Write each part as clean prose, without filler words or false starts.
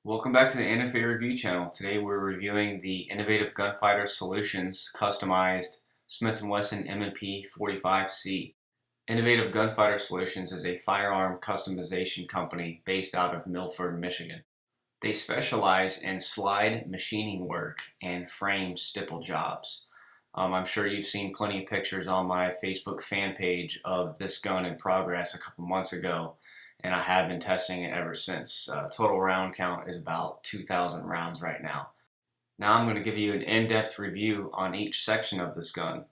Welcome back to the NFA Review Channel. Today we're reviewing the Innovative Gunfighter Solutions customized Smith & Wesson M&P45c. Innovative Gunfighter Solutions is a firearm customization company based out of Milford, Michigan. They specialize in slide machining work and frame stipple jobs. I'm sure you've seen plenty of pictures on my Facebook fan page of this gun in progress a couple months ago, and I have been testing it ever since. Total round count is about 2,000 rounds right now. Now I'm going to give you an in-depth review on each section of this gun,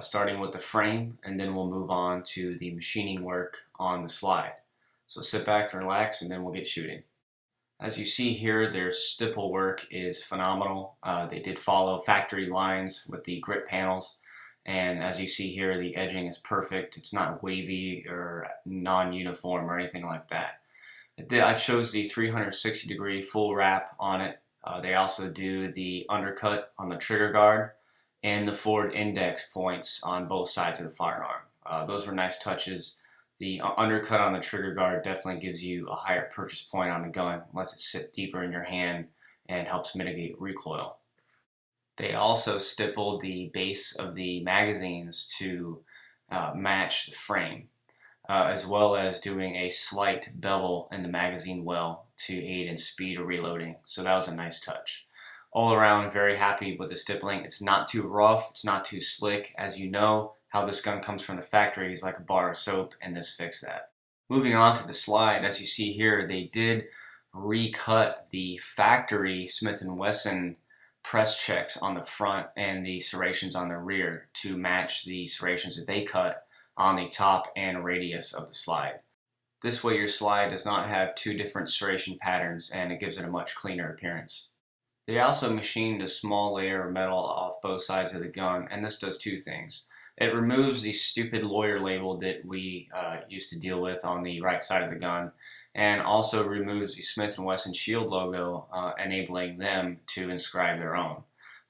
starting with the frame, and then we'll move on to the machining work on the slide. So sit back and relax, and then we'll get shooting. As you see here, their stipple work is phenomenal. They did follow factory lines with the grip panels, and as you see here, the edging is perfect. It's not wavy or non-uniform or anything like that. I chose the 360-degree full wrap on it. They also do the undercut on the trigger guard and the forward index points on both sides of the firearm. Those were nice touches. The undercut on the trigger guard definitely gives you a higher purchase point on the gun, lets it sit deeper in your hand and helps mitigate recoil. They also stippled the base of the magazines to match the frame, as well as doing a slight bevel in the magazine well to aid in speed of reloading. So that was a nice touch. All around, very happy with the stippling. It's not too rough, it's not too slick. As you know, how this gun comes from the factory is like a bar of soap, and this fixed that. Moving on to the slide, as you see here, they did recut the factory Smith & Wesson press checks on the front and the serrations on the rear to match the serrations that they cut on the top and radius of the slide. This way your slide does not have two different serration patterns, and it gives it a much cleaner appearance. They also machined a small layer of metal off both sides of the gun, and this does two things. It removes the stupid lawyer label that we used to deal with on the right side of the gun, and also removes the Smith & Wesson shield logo, enabling them to inscribe their own.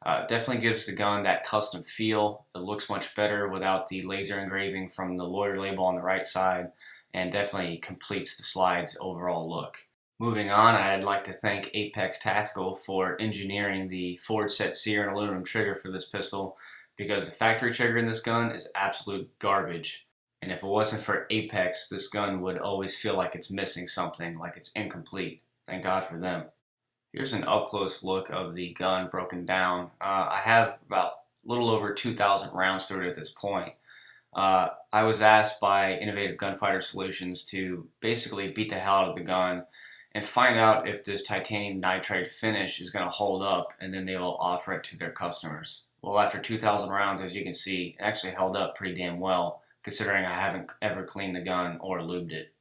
Definitely gives the gun that custom feel. It looks much better without the laser engraving from the lawyer label on the right side, and definitely completes the slide's overall look. Moving on, I'd like to thank Apex Tactical for engineering the forward set sear and aluminum trigger for this pistol, because the factory trigger in this gun is absolute garbage. And if it wasn't for Apex, this gun would always feel like it's missing something, like it's incomplete. Thank God for them. Here's an up-close look of the gun broken down. I have about a little over 2,000 rounds through it at this point. I was asked by Innovative Gunfighter Solutions to basically beat the hell out of the gun and find out if this titanium nitride finish is going to hold up, and then they will offer it to their customers. Well, after 2,000 rounds, as you can see, it actually held up pretty damn well, considering I haven't ever cleaned the gun or lubed it.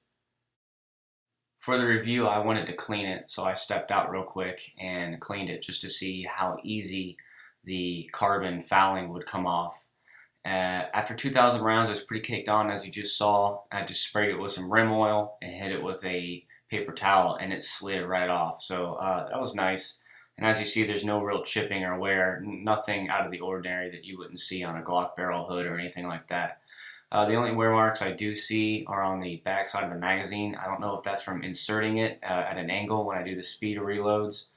For the review, I wanted to clean it, so I stepped out real quick and cleaned it just to see how easy the carbon fouling would come off. After 2,000 rounds, it was pretty caked on, as you just saw. I just sprayed it with some rim oil and hit it with a paper towel, and it slid right off. So that was nice. And as you see, there's no real chipping or wear, nothing out of the ordinary that you wouldn't see on a Glock barrel hood or anything like that. The only wear marks I do see are on the back side of the magazine. I don't know if that's from inserting it at an angle when I do the speed of reloads,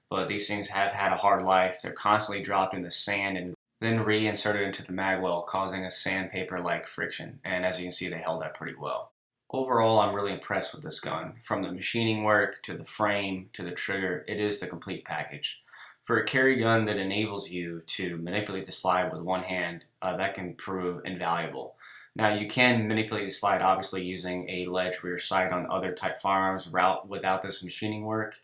but these things have had a hard life. They're constantly dropped in the sand and then reinserted into the mag well, causing a sandpaper-like friction. And as you can see, they held up pretty well. Overall, I'm really impressed with this gun. From the machining work to the frame to the trigger, it is the complete package. For a carry gun that enables you to manipulate the slide with one hand, that can prove invaluable. Now, you can manipulate the slide obviously using a ledge rear sight on other type firearms without this machining work.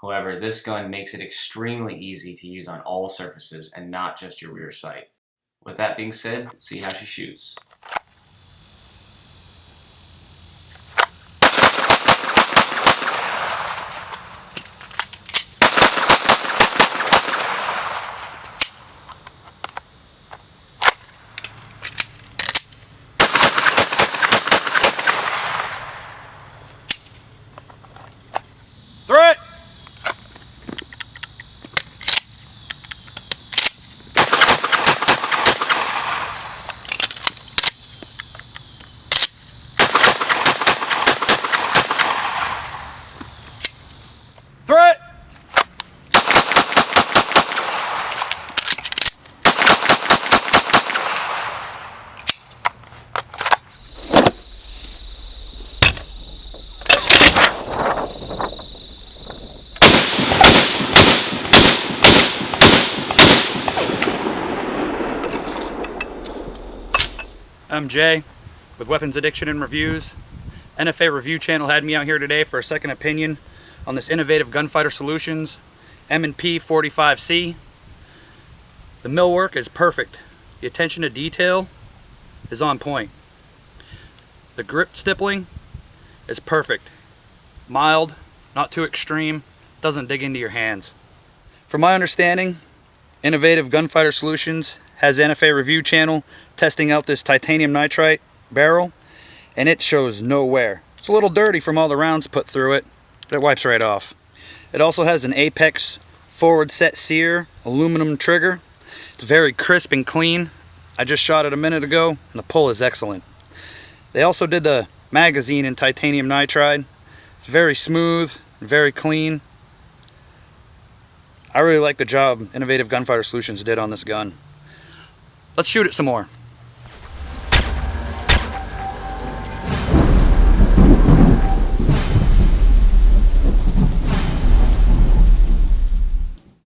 However, this gun makes it extremely easy to use on all surfaces and not just your rear sight. With that being said, let's see how she shoots. Threat! I'm Jay with Weapons Addiction and Reviews. NFA Review Channel had me out here today for a second opinion on this innovative Gunfighter Solutions M&P45c. The millwork is perfect. The attention to detail is on point. The grip stippling is perfect. Mild, not too extreme, doesn't dig into your hands. From my understanding, Innovative Gunfighter Solutions has NFA Review Channel testing out this titanium nitride barrel, and it shows no wear. It's a little dirty from all the rounds put through it, but it wipes right off. It also has an Apex forward set sear aluminum trigger. It's very crisp and clean. I just shot it a minute ago, and the pull is excellent. They also did the magazine in titanium nitride. It's very smooth, very clean. I really like the job Innovative Gunfighter Solutions did on this gun. Let's shoot it some more.